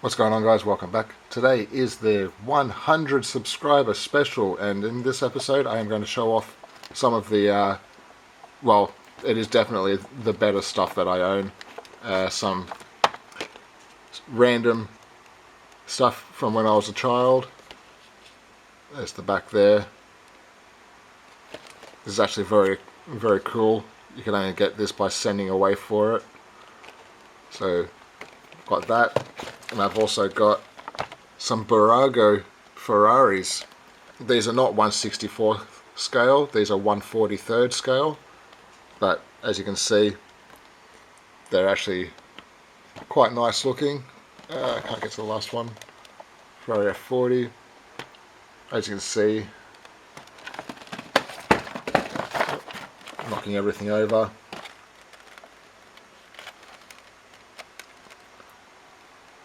What's going on, guys? Welcome back. Today is the 100 subscriber special, and in this episode I am going to show off some of the well, it is definitely the better stuff that I own. Some random stuff from when I was a child. There's the back there. This is actually very cool. You can only get this by sending away for it. So got that, and I've also got some Burago Ferraris. These are not 1/64th scale, these are 1/43rd scale, but as you can see, they're actually quite nice looking. I can't get to the last one. Ferrari F40. As you can see, knocking everything over.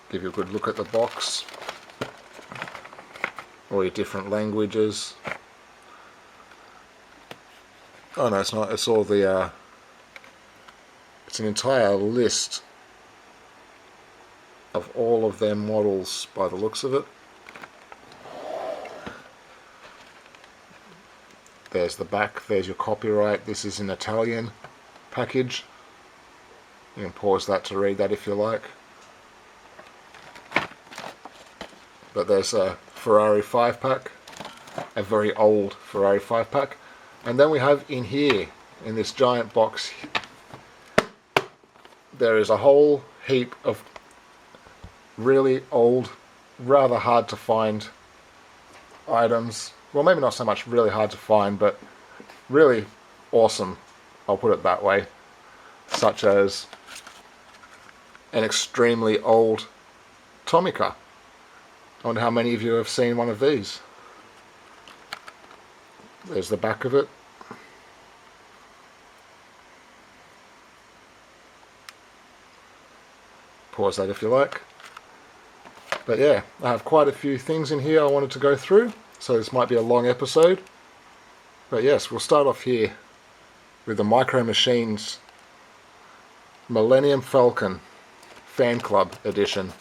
Give you a good look at the box. All your different languages. Oh no, it's not. It's all the. It's an entire list of all of their models by the looks of it. There's the back. There's your copyright. This is an Italian package. You can pause that to read that if you like. But there's a Ferrari 5-pack, a very old Ferrari 5-pack. And then we have in here, in this giant box, there is a whole heap of really old, rather hard to find items. Well, maybe not so much really hard to find, but really awesome, I'll put it that way. Such as an extremely old Tomica. I wonder how many of you have seen one of these. There's the back of it. Pause that if you like. But yeah, I have quite a few things in here I wanted to go through, so this might be a long episode. But yes, we'll start off here with the Micro Machines Millennium Falcon Fan Club Edition.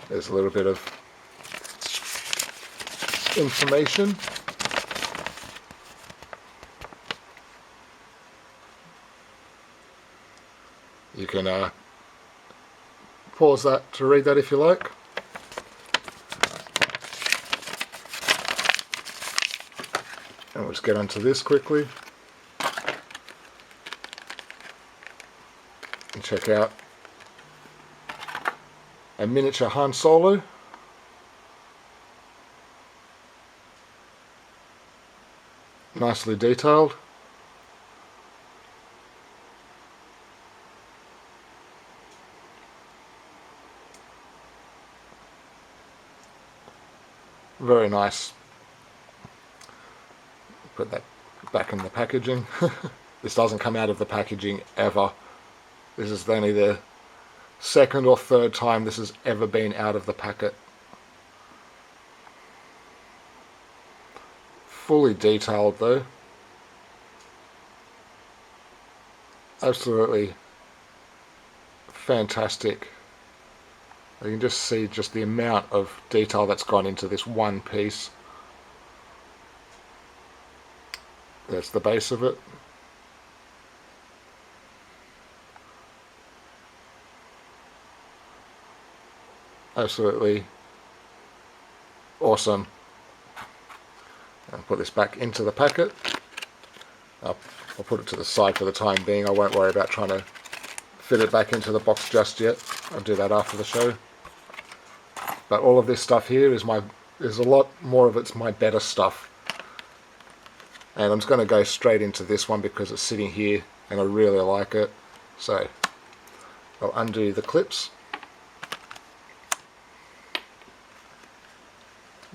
There's a little bit of information. You can pause that to read that if you like. And we'll just get onto this quickly. And check out a miniature Han Solo. Nicely detailed. Very nice. Put that back in the packaging. This doesn't come out of the packaging ever. This is only the second or third time this has ever been out of the packet. Fully detailed though. Absolutely fantastic. You can just see just the amount of detail that's gone into this one piece. There's the base of it. Absolutely awesome. I'll put this back into the packet. I'll put it to the side for the time being. I won't worry about trying to fit it back into the box just yet. I'll do that after the show. But all of this stuff here is there's a lot more of it's my better stuff. And I'm just going to go straight into this one because it's sitting here and I really like it. So I'll undo the clips.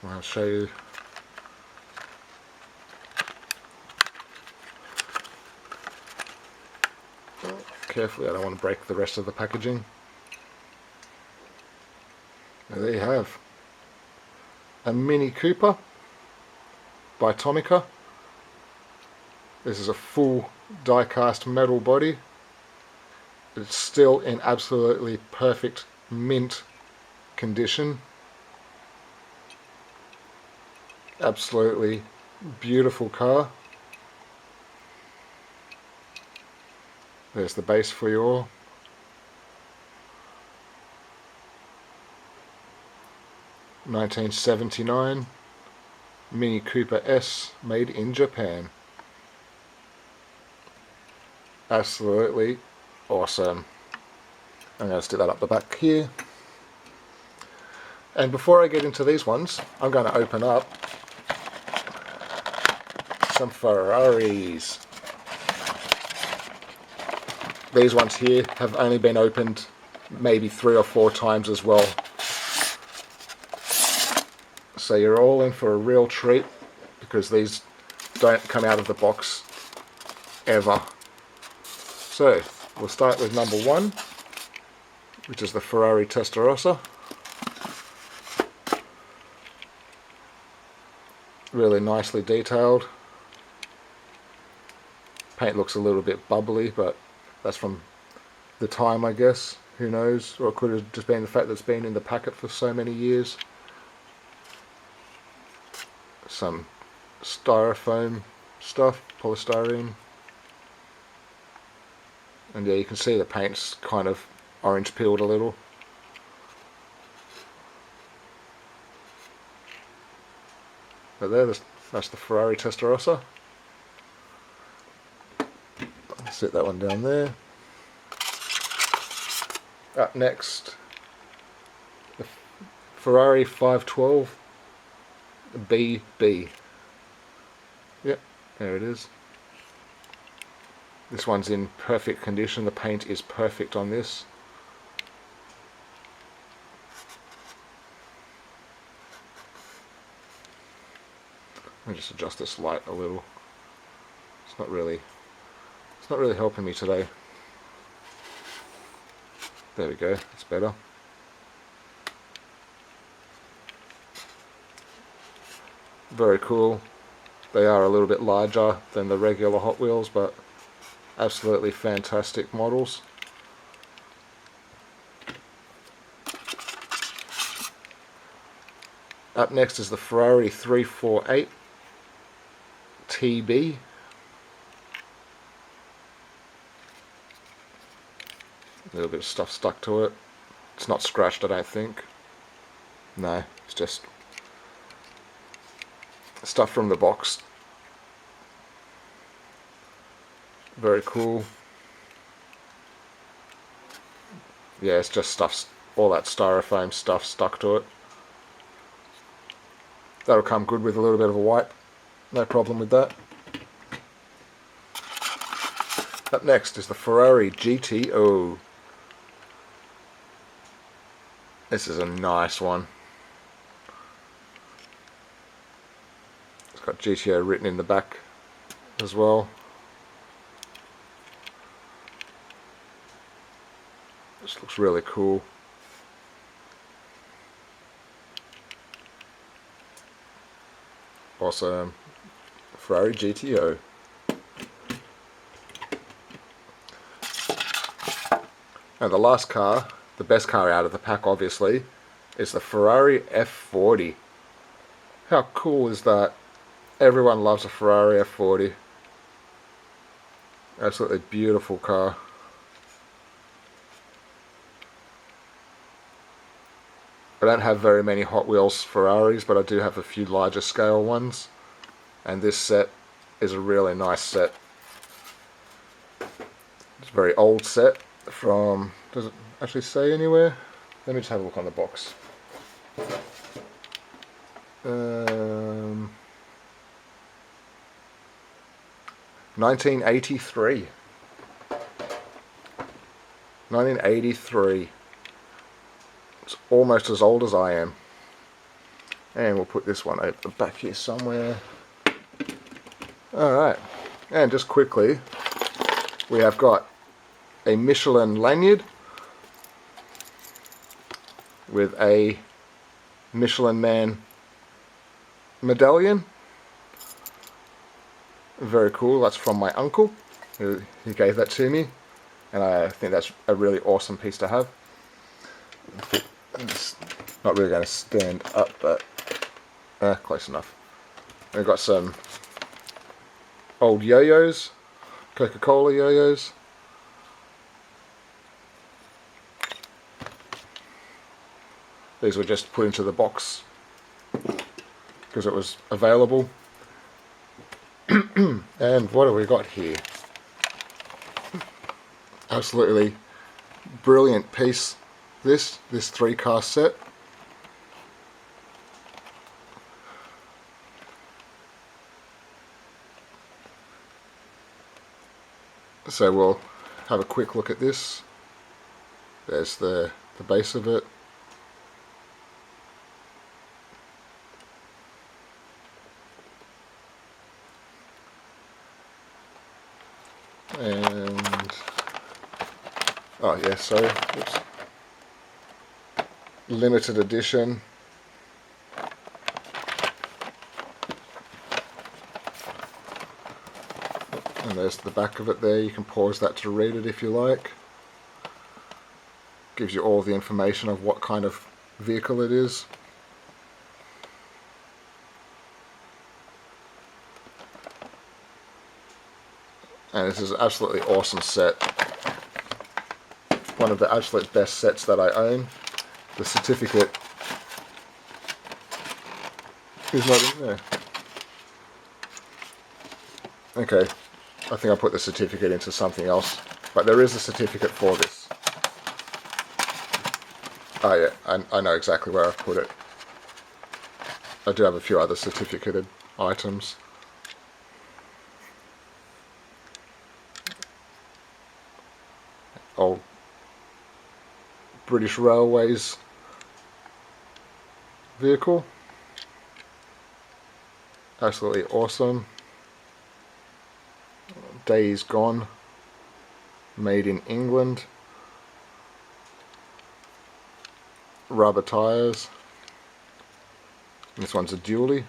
I'll show you. Carefully, I don't want to break the rest of the packaging. And there you have a Mini Cooper by Tomica. This is a full die-cast metal body. It's still in absolutely perfect mint condition. Absolutely beautiful car. There's the base for you all. $1979 Mini Cooper S, made in Japan. Absolutely awesome. I'm going to stick that up the back here. And before I get into these ones, I'm going to open up some Ferraris. These ones here have only been opened maybe 3 or 4 times as well. So you're all in for a real treat, because these don't come out of the box ever. So we'll start with number 1, which is the Ferrari Testarossa. Really nicely detailed. Paint looks a little bit bubbly, but that's from the time, I guess. Who knows? Or it could have just been the fact that it's been in the packet for so many years. Some styrofoam stuff, polystyrene. And yeah, you can see the paint's kind of orange peeled a little. But that's the Ferrari Testarossa. Set that one down there. Up next, the Ferrari 512 BB. Yep, there it is. This one's in perfect condition. The paint is perfect on this. Let me just adjust this light a little. It's not really helping me today. There we go, it's better. Very cool. They are a little bit larger than the regular Hot Wheels, but absolutely fantastic models. Up next is the Ferrari 348 TB. A little bit of stuff stuck to it. It's not scratched, I don't think. No, it's just stuff from the box. Very cool. Yeah, it's just stuff, all that styrofoam stuff stuck to it. That'll come good with a little bit of a wipe. No problem with that. Up next is the Ferrari GTO. This is a nice one. It's got GTO written in the back as well. This looks really cool. Awesome. Ferrari GTO. And the last car, the best car out of the pack obviously, is the Ferrari F40. How cool is that? Everyone loves a Ferrari F40. Absolutely beautiful car. I don't have very many Hot Wheels Ferraris, but I do have a few larger scale ones. And this set is a really nice set. It's a very old set from, does it actually say anywhere? Let me just have a look on the box. 1983. 1983. It's almost as old as I am. And we'll put this one over the back here somewhere. Alright, and just quickly, we have got a Michelin lanyard with a Michelin Man medallion. Very cool. That's from my uncle. He gave that to me, and I think that's a really awesome piece to have. It's not really going to stand up, but close enough. We've got some old yo-yos, Coca-Cola yo-yos. These were just put into the box because it was available. And what have we got here? Absolutely brilliant piece. This 3-car set. So we'll have a quick look at this. There's the base of it. And oh yeah, sorry, oops. Limited edition. And there's the back of it there. You can pause that to read it if you like. Gives you all the information of what kind of vehicle it is. And this is an absolutely awesome set. One of the absolute best sets that I own. The certificate is not in there. Okay, I think I put the certificate into something else, but there is a certificate for this. Oh yeah, I know exactly where I've put it. I do have a few other certificated items. Old British Railways vehicle. Absolutely awesome. Days Gone. Made in England. Rubber tyres. This one's a dually.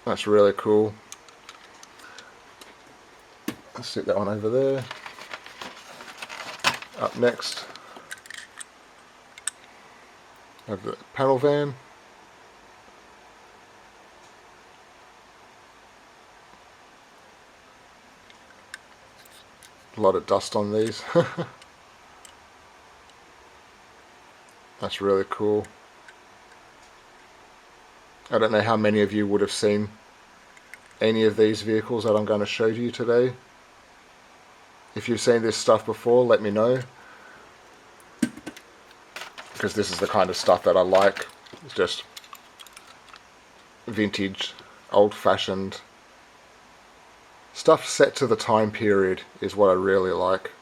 That's really cool. Let's stick that one over there. Up next, I have the panel van. A lot of dust on these. That's really cool. I don't know how many of you would have seen any of these vehicles that I'm going to show you today. If you've seen this stuff before, let me know, because this is the kind of stuff that I like. It's just vintage, old-fashioned stuff set to the time period is what I really like.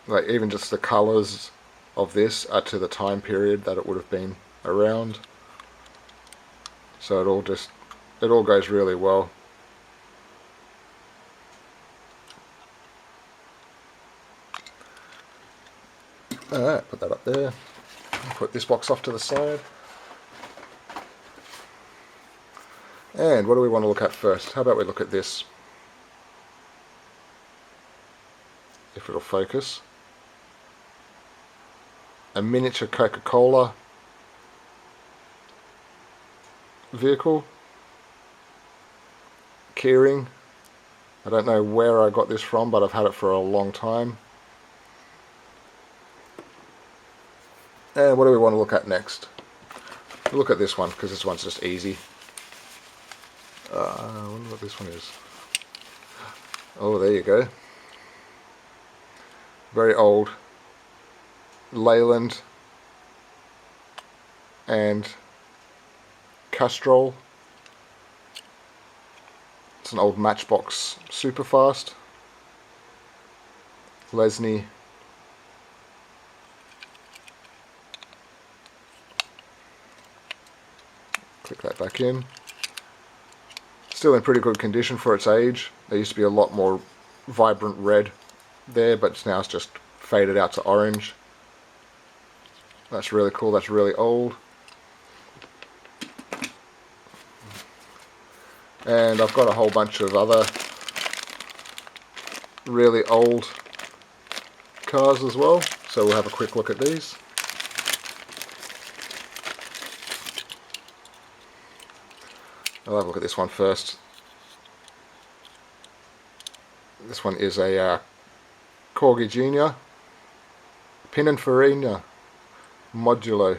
Like even just the colours of this are to the time period that it would have been around. So it all goes really well. Alright, put that up there. Put this box off to the side. And what do we want to look at first? How about we look at this? If it'll focus. A miniature Coca-Cola vehicle. Keyring. I don't know where I got this from, but I've had it for a long time. And what do we want to look at next? We'll look at this one, because this one's just easy. I wonder what this one is. Oh, there you go. Very old Leyland and Castrol. It's an old Matchbox Superfast. Lesney. Click that back in. Still in pretty good condition for its age. There used to be a lot more vibrant red there, but now it's just faded out to orange. That's really cool. That's really old. And I've got a whole bunch of other really old cars as well, so we'll have a quick look at these. I'll have a look at this one first. This one is a Corgi Junior Pininfarina Modulo.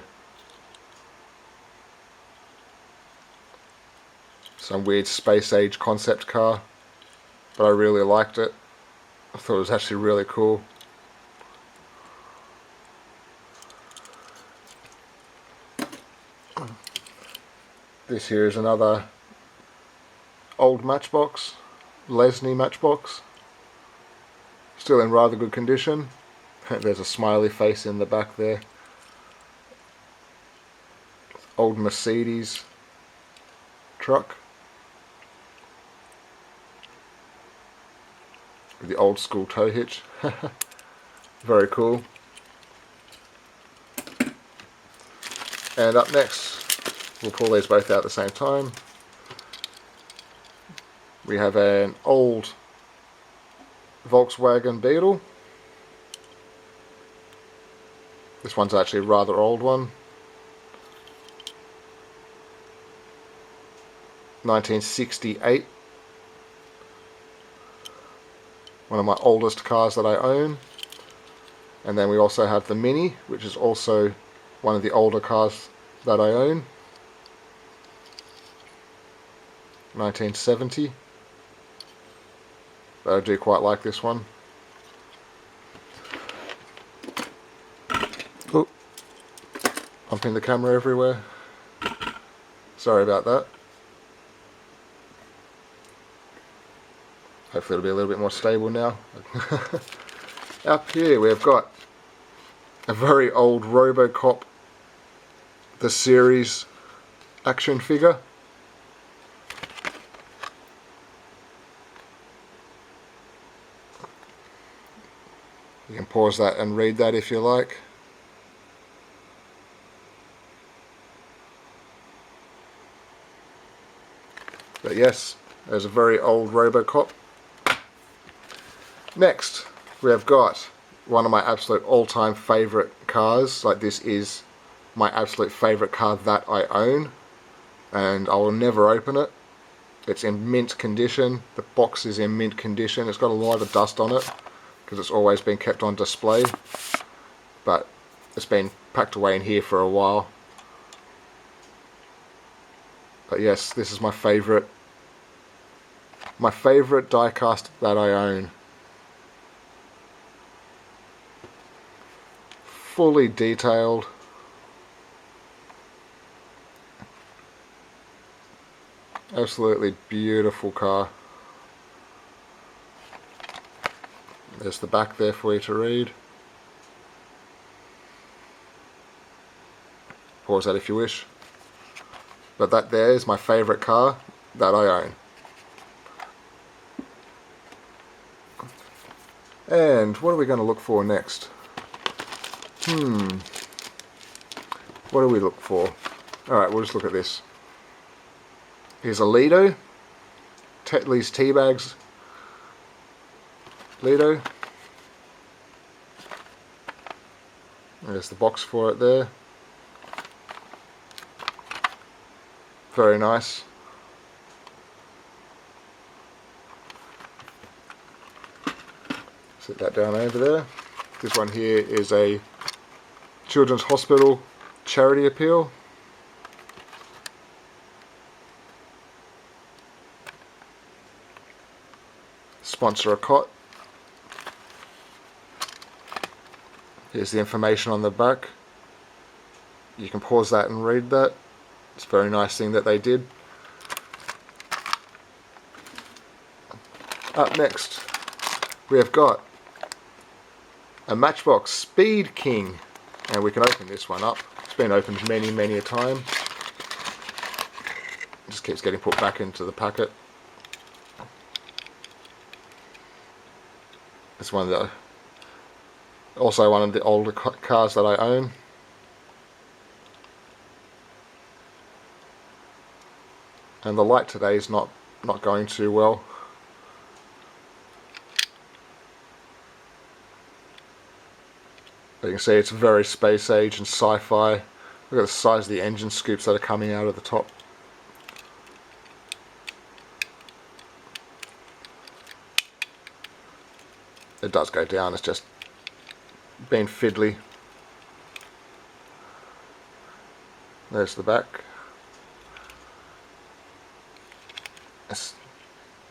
Some weird space age concept car, but I really liked it. I thought it was actually really cool. This here is another old Matchbox, Lesney Matchbox. Still in rather good condition. There's a smiley face in the back there. Old Mercedes truck. With the old school tow hitch. Very cool. And up next, we'll pull these both out at the same time. We have an old Volkswagen Beetle. This one's actually a rather old one. 1968. One of my oldest cars that I own. And then we also have the Mini, which is also one of the older cars that I own. 1970. But I do quite like this one. Oh, pumping the camera everywhere. Sorry about that. Hopefully it'll be a little bit more stable now. Up here we've got a very old Robocop the series action figure. You can pause that and read that if you like. But yes, there's a very old Robocop. Next, we have got one of my absolute all-time favourite cars. Like, this is my absolute favourite car that I own, and I will never open it. It's in mint condition. The box is in mint condition. It's got a lot of dust on it because it's always been kept on display, but it's been packed away in here for a while. But yes, this is my favourite diecast that I own. Fully detailed. Absolutely beautiful car. There's the back there for you to read. Pause that if you wish. But that there is my favourite car that I own. And what are we going to look for next? What do we look for? Alright, we'll just look at this. Here's a Lido. Tetley's Teabags Lido. There's the box for it there. Very nice. Set that down over there. This one here is a Children's Hospital charity appeal. Sponsor a cot. Here's the information on the back. You can pause that and read that. It's a very nice thing that they did. Up next, we have got a Matchbox Speed King, and we can open this one up. It's been opened many a time. It just keeps getting put back into the packet. It's also one of the older cars that I own. And the light today is not not going too well. You can see it's very space age and sci-fi. Look at the size of the engine scoops that are coming out of the top. It does go down, it's just been fiddly. There's the back. That's,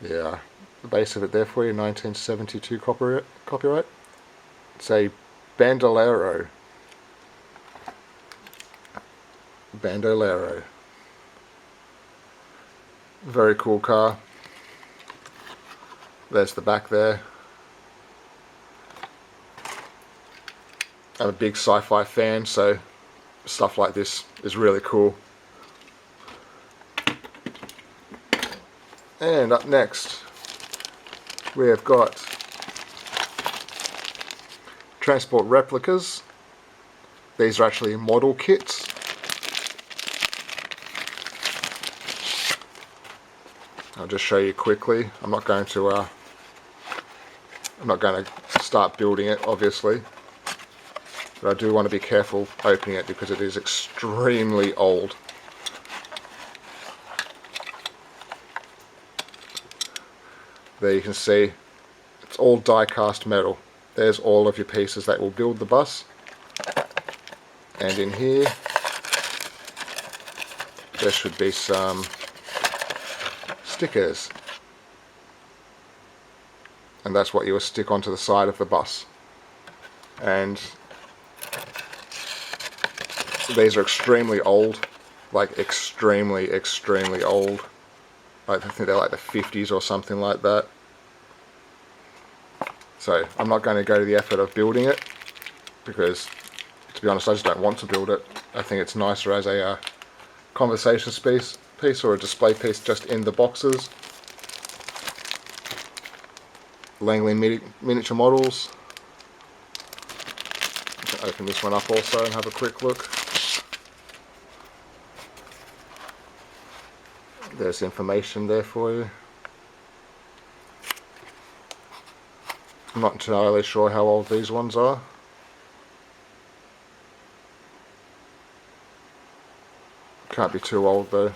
yeah, the base of it there for you, 1972 copyright. It's a Bandolero. Bandolero. Very cool car. There's the back there. I'm a big sci-fi fan, so stuff like this is really cool. And up next, we have got Transport replicas. These are actually model kits. I'll just show you quickly. I'm not going to start building it, obviously. But I do want to be careful opening it because it is extremely old. There you can see it's all die-cast metal. There's all of your pieces that will build the bus. And in here there should be some stickers. And that's what you will stick onto the side of the bus. And these are extremely old, like extremely old. I think they're like the 50s or something like that. So I'm not going to go to the effort of building it because, to be honest, I just don't want to build it. I think it's nicer as a conversation piece or a display piece just in the boxes. Langley miniature models. Open this one up also and have a quick look. There's information there for you. I'm not entirely sure how old these ones are. Can't be too old though.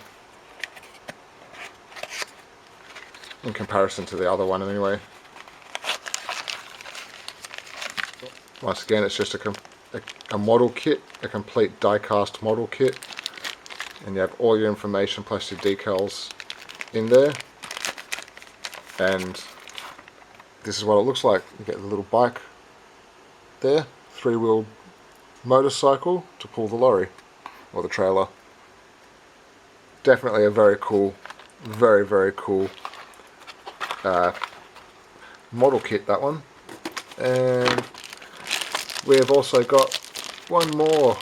In comparison to the other one anyway. Once again, it's just a model kit, a complete die-cast model kit. And you have all your information plus your decals in there. And this is what it looks like. You get the little bike there, 3-wheel motorcycle to pull the lorry or the trailer. Definitely a very cool, very cool model kit, that one. And we have also got one more.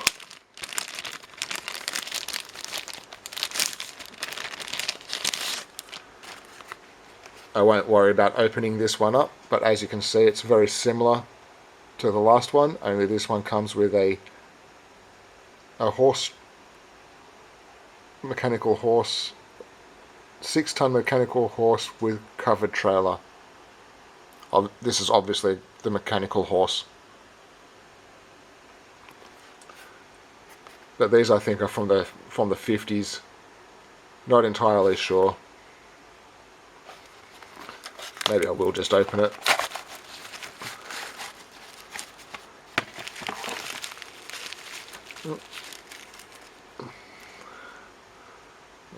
I won't worry about opening this one up, but as you can see it's very similar to the last one, only this one comes with a mechanical horse, 6-ton mechanical horse with covered trailer. This is obviously the mechanical horse. But these I think are from the 50s. Not entirely sure. Maybe I will just open it.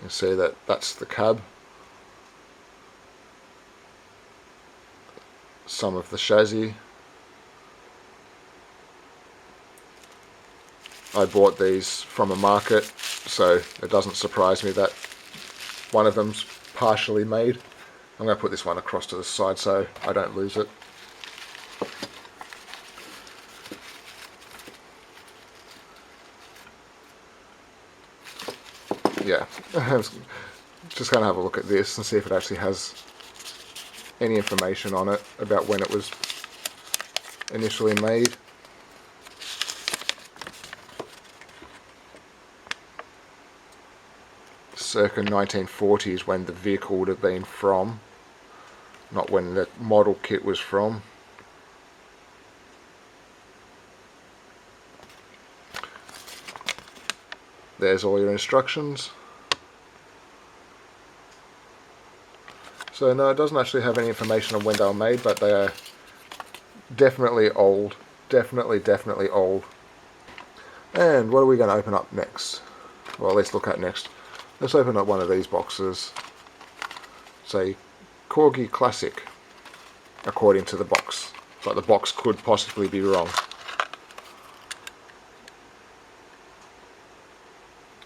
You see that that's the cab. Some of the chassis. I bought these from a market, so it doesn't surprise me that one of them's partially made. I'm going to put this one across to the side so I don't lose it. Yeah, just going to have a look at this and see if it actually has any information on it about when it was initially made. circa 1940s when the vehicle would have been from, not when the model kit was from. There's all your instructions. So no, it doesn't actually have any information on when they were made, but they are definitely old. Definitely old. And what are we going to open up next? Well, let's look at next. Let's open up one of these boxes. It's a Corgi Classic, according to the box. But the box could possibly be wrong.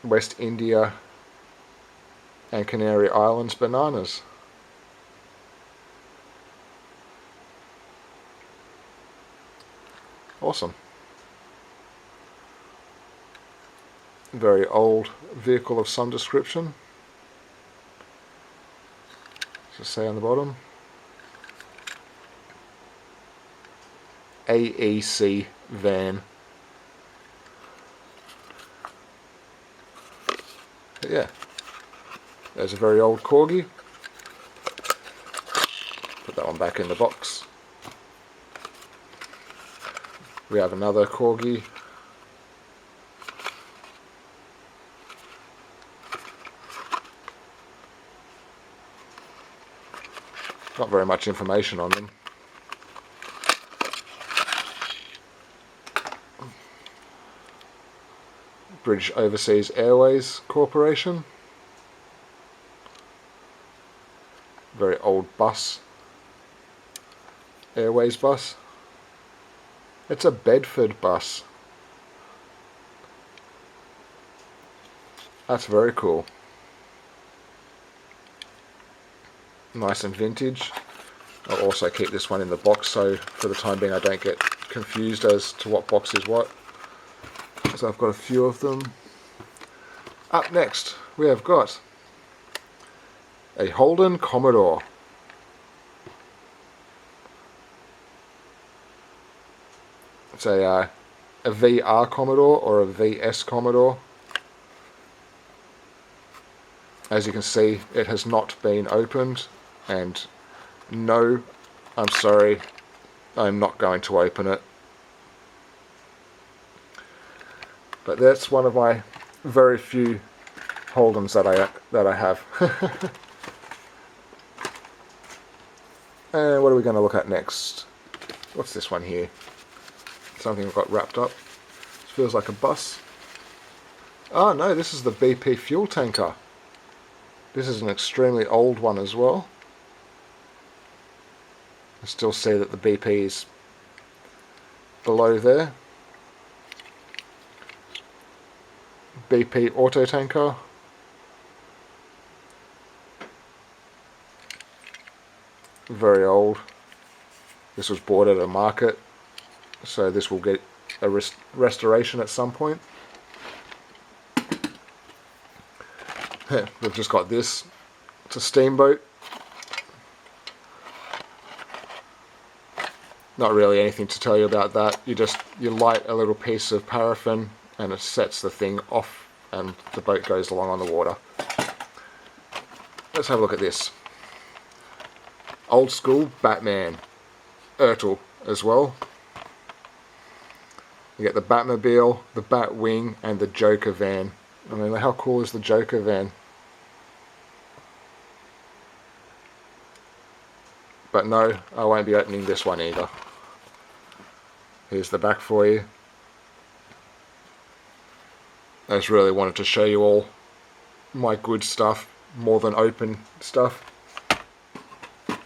West India and Canary Islands bananas. Awesome. Very old vehicle of some description. Just say on the bottom, AEC van. But yeah, there's a very old Corgi. Put that one back in the box. We have another Corgi. Not very much information on them. British Overseas Airways Corporation. Very old bus. Airways bus. It's a Bedford bus. That's very cool. Nice and vintage. I'll also keep this one in the box so for the time being I don't get confused as to what box is what. So I've got a few of them. Up next we have got a Holden Commodore. It's a VR Commodore or a VS Commodore. As you can see, it has not been opened, and no, I'm sorry, I'm not going to open it. But that's one of my very few Holdens that I have. And what are we going to look at next? What's this one here? Something got wrapped up. This feels like a bus. Oh no, this is the BP fuel tanker. This is an extremely old one as well. I still see that the BP is below there. BP auto tanker. Very old. This was bought at a market, so this will get a restoration at some point. We've just got this. It's a steamboat. Not really anything to tell you about that. You light a little piece of paraffin and it sets the thing off and the boat goes along on the water. Let's have a look at this. Old school Batman. Ertl as well. You get the Batmobile, the Batwing and the Joker van. I mean, how cool is the Joker van? But no, I won't be opening this one either. Here's the back for you. I just really wanted to show you all my good stuff, more than open stuff. I'm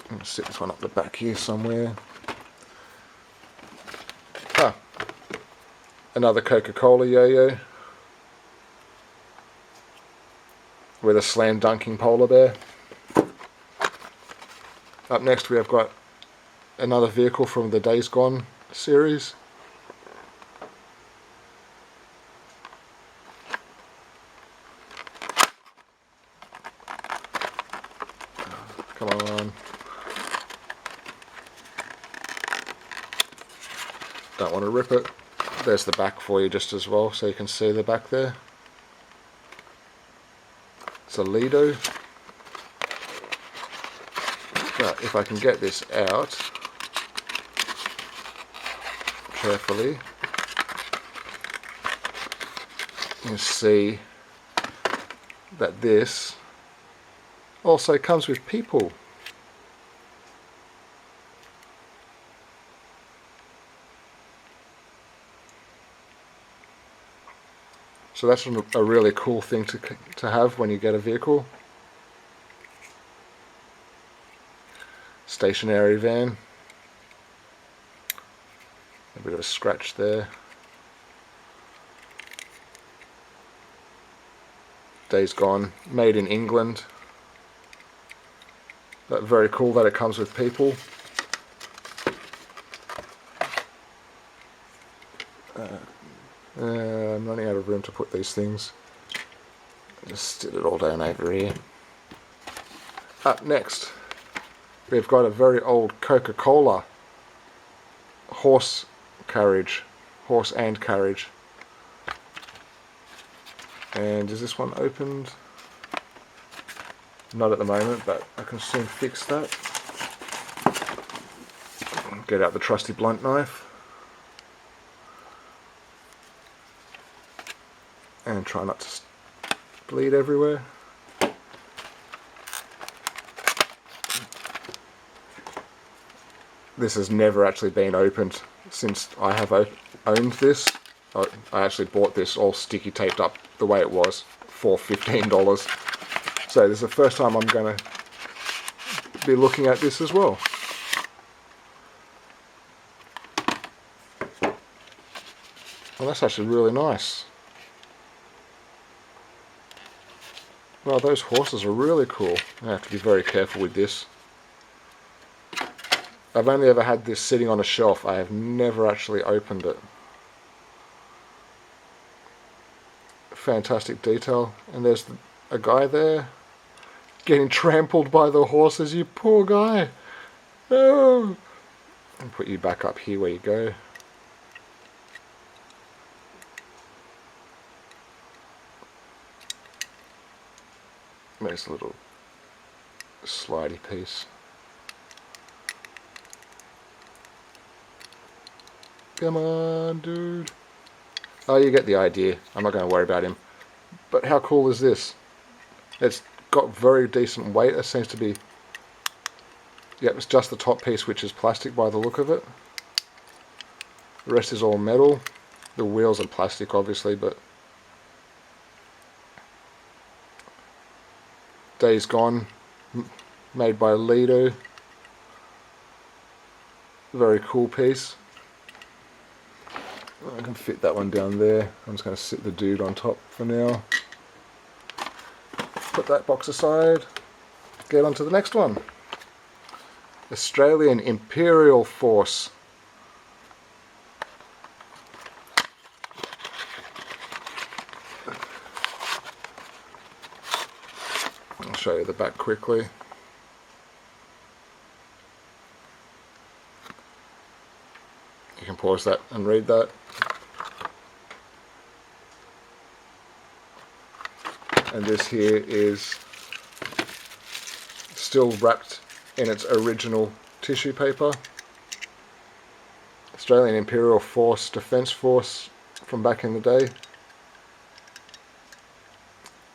going to sit this one up the back here somewhere. Another Coca-Cola yo-yo with a slam dunking polar bear. Up next we have got another vehicle from the Days Gone series. Come on. Don't want to rip it. There's the back for you just as well, so you can see the back there. It's a Lido. But if I can get this out carefully, you see that this also comes with people. So that's a really cool thing to have when you get a vehicle. Stationary van. A bit of a scratch there. Days Gone, made in England. But very cool that it comes with people. I'm running out of room to put these things. Just sit it all down over here. Up next, we've got a very old Coca-Cola horse and carriage. And is this one opened? Not at the moment, but I can soon fix that. Get out the trusty blunt knife. And try not to bleed everywhere. This has never actually been opened since I have owned this. I actually bought this all sticky taped up the way it was for $15. So this is the first time I'm going to be looking at this as well. Well, that's actually really nice. Well, those horses are really cool. I have to be very careful with this. I've only ever had this sitting on a shelf. I have never actually opened it. Fantastic detail. And there's a guy there getting trampled by the horses. You poor guy. No. And put you back up here where you go. Nice little slidey piece. Come on, dude. Oh, you get the idea. I'm not going to worry about him. But how cool is this? It's got very decent weight. It seems to be... Yep, it's just the top piece which is plastic by the look of it. The rest is all metal. The wheels are plastic, obviously, but... Days Gone, made by Lido. Very cool piece. I can fit that one down there. I'm just going to sit the dude on top for now. Put that box aside. Get on to the next one. Australian Imperial Force. I'll show you the back quickly. You can pause that and read that. And this here is still wrapped in its original tissue paper. Australian Imperial Force, Defence Force from back in the day.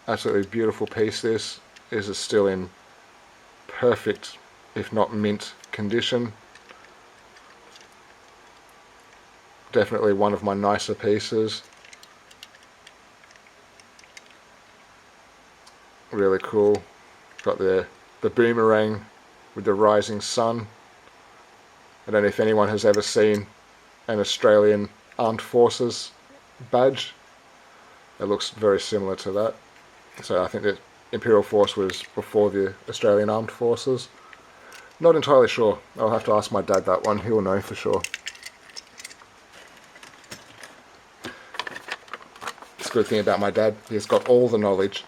Absolutely beautiful piece. This is still in perfect, if not mint, condition. Definitely one of my nicer pieces. Really cool. Got the boomerang with the rising sun. I don't know if anyone has ever seen an Australian Armed Forces badge. It looks very similar to that. So I think that Imperial Force was before the Australian Armed Forces. Not entirely sure. I'll have to ask my dad that one. He'll know for sure. It's a good thing about my dad. He's got all the knowledge.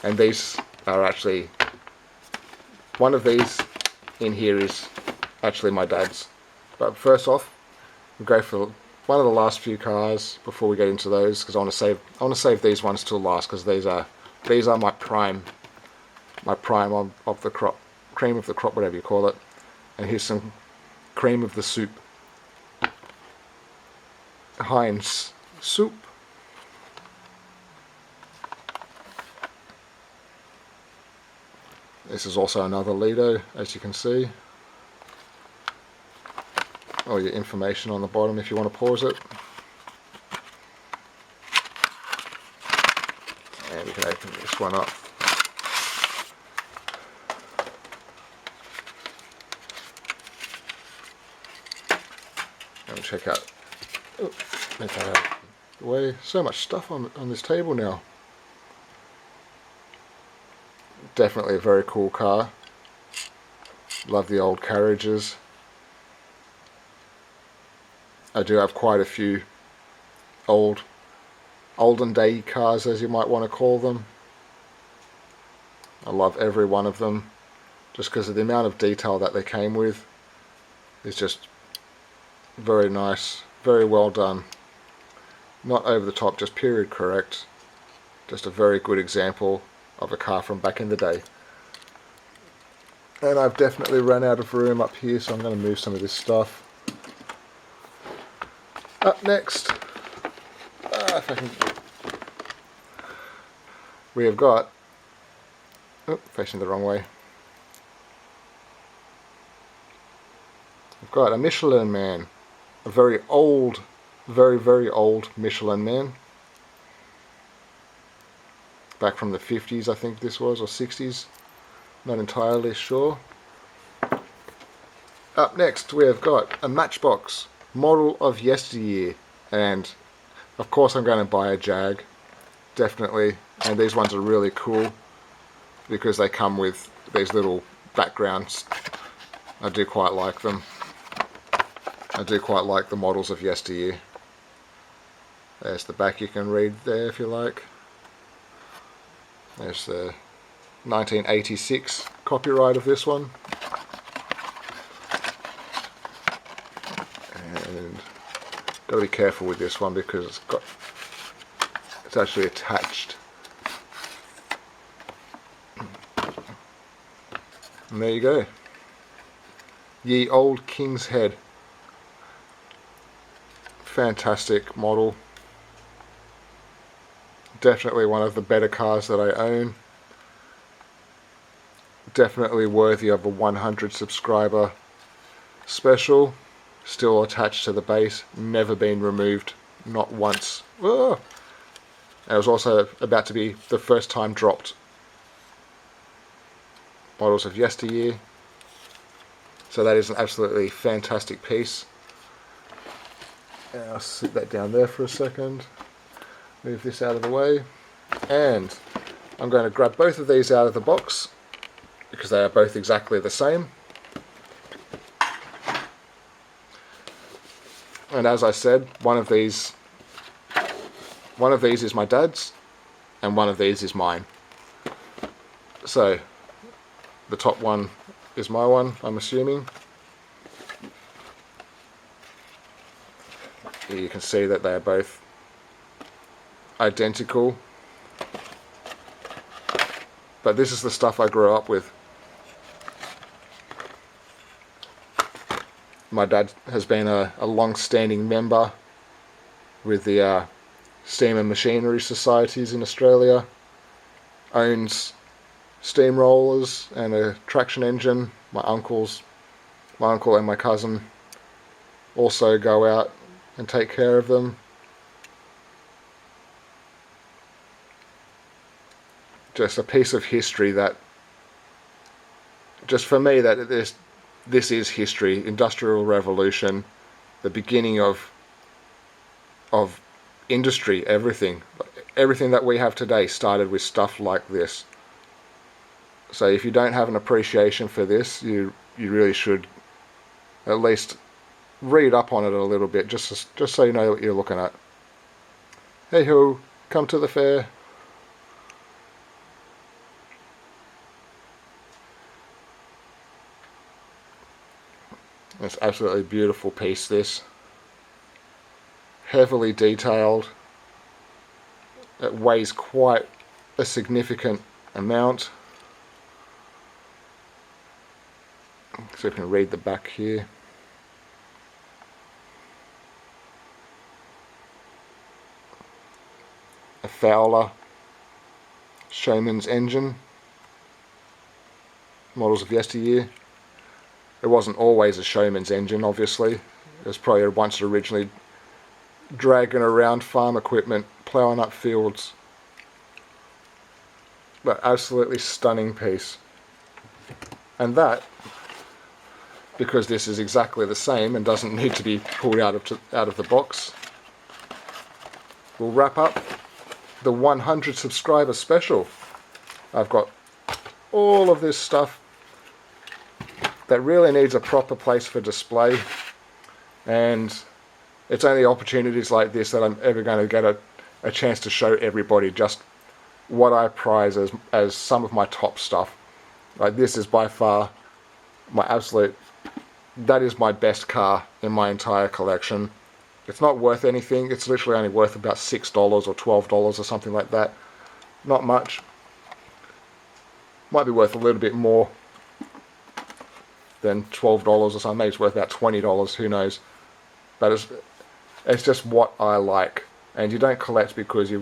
And these are actually... One of these in here is actually my dad's. But first off, we'll go for one of the last few cars before we get into those, because I want to save these ones till last, because these are these are my prime of the crop, cream of the crop, whatever you call it. And here's some cream of the soup, Heinz soup. This is also another Lido, as you can see. All your information on the bottom if you want to pause it. And we can open this one up. And check out, make that out of the way. So much stuff on this table now. Definitely a very cool car. Love the old carriages. I do have quite a few olden day cars, as you might want to call them. I love every one of them, just because of the amount of detail that they came with. Is just very nice, very well done. Not over the top, just period correct. Just a very good example of a car from back in the day. And I've definitely run out of room up here, so I'm going to move some of this stuff. Up next, if I can, we have got, facing the wrong way. We've got a Michelin Man, a very old, very old Michelin Man. Back from the 50s, I think this was, or 60s, not entirely sure. Up next, we have got a Matchbox model of yesteryear, and of course I'm going to buy a Jag, definitely. And these ones are really cool because they come with these little backgrounds. I do quite like them. I do quite like the models of yesteryear. There's the back, you can read there if you like. There's the 1986 copyright of this one. And got to be careful with this one because it's actually attached. And there you go. Ye Old King's Head. Fantastic model. Definitely one of the better cars that I own. Definitely worthy of a 100 subscriber special. Still attached to the base, never been removed, not once. Oh. It was also about to be the first time dropped models of yesteryear. So that is an absolutely fantastic piece. And I'll sit that down there for a second. Move this out of the way. And I'm going to grab both of these out of the box because they are both exactly the same. And as I said, one of these is my dad's and one of these is mine. So the top one is my one, I'm assuming. Here you can see that they are both identical. But this is the stuff I grew up with. My dad has been a long-standing member with the Steam and Machinery Societies in Australia. Owns steamrollers and a traction engine. My uncle and my cousin also go out and take care of them. Just a piece of history that, just for me, that this is history. Industrial Revolution, the beginning of industry, everything that we have today started with stuff like this. So if you don't have an appreciation for this, you really should at least read up on it a little bit, just so you know what you're looking at. Hey ho, come to the fair. It's absolutely beautiful piece, this. Heavily detailed. It weighs quite a significant amount. So you can read the back here. A Fowler Showman's engine, models of yesteryear. It wasn't always a Showman's engine, obviously. It was probably once originally dragging around farm equipment, ploughing up fields. But absolutely stunning piece. And that, because this is exactly the same and doesn't need to be pulled out of the box, we'll wrap up the 100 subscriber special. I've got all of this stuff that really needs a proper place for display, and it's only opportunities like this that I'm ever going to get a chance to show everybody just what I prize as some of my top stuff. Like, this is by far my absolute, that is my best car in my entire collection. It's not worth anything. It's literally only worth about $6 or $12 or something like that. Not much. Might be worth a little bit more than $12 or something. Maybe it's worth about $20, who knows. But it's just what I like. And you don't collect because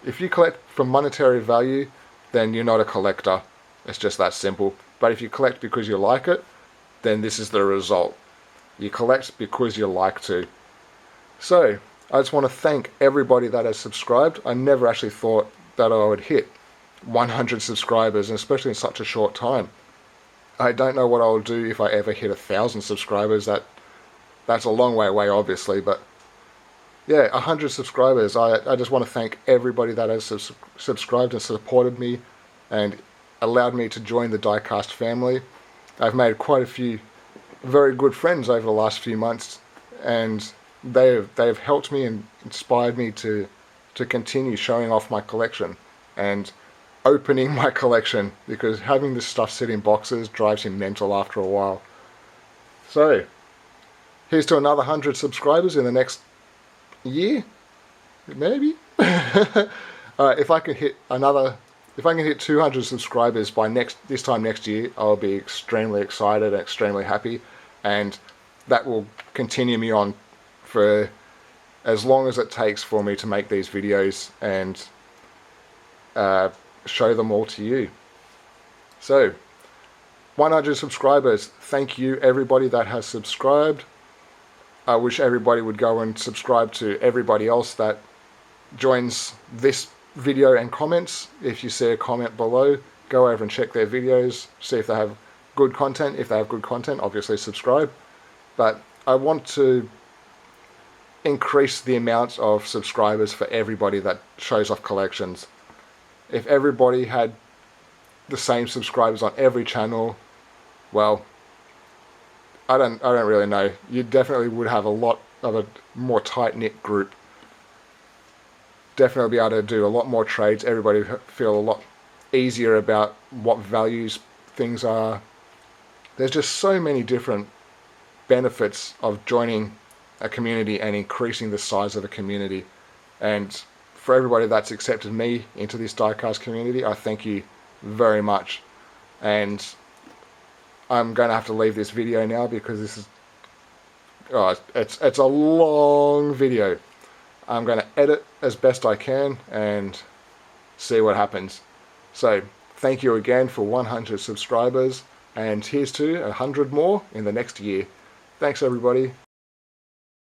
if you collect for monetary value, then you're not a collector. It's just that simple. But if you collect because you like it, then this is the result. You collect because you like to. So, I just want to thank everybody that has subscribed. I never actually thought that I would hit 100 subscribers, and especially in such a short time. I don't know what I'll do if I ever hit 1,000 subscribers. That's a long way away, obviously, but yeah, 100 subscribers. I just want to thank everybody that has subscribed and supported me and allowed me to join the Diecast family. I've made quite a few very good friends over the last few months, and they've helped me and inspired me to continue showing off my collection and opening my collection, because having this stuff sit in boxes drives him mental after a while. So, here's to another 100 subscribers in the next year, maybe. If I can hit 200 subscribers by this time next year, I'll be extremely excited and extremely happy, and that will continue me on for as long as it takes for me to make these videos and show them all to you. So, 100 subscribers. Thank you everybody that has subscribed. I wish everybody would go and subscribe to everybody else that joins this video and comments. If you see a comment below, go over and check their videos, see if they have good content. If they have good content, obviously subscribe. But I want to increase the amount of subscribers for everybody that shows off collections. If everybody had the same subscribers on every channel, well, I don't really know. You definitely would have a lot of a more tight-knit group. Definitely be able to do a lot more trades. Everybody feel a lot easier about what values things are. There's just so many different benefits of joining a community and increasing the size of a community. And for everybody that's accepted me into this diecast community, I thank you very much. And I'm going to have to leave this video now because this is it's a long video. I'm going to edit as best I can and see what happens. So thank you again for 100 subscribers, and here's to 100 more in the next year. Thanks everybody.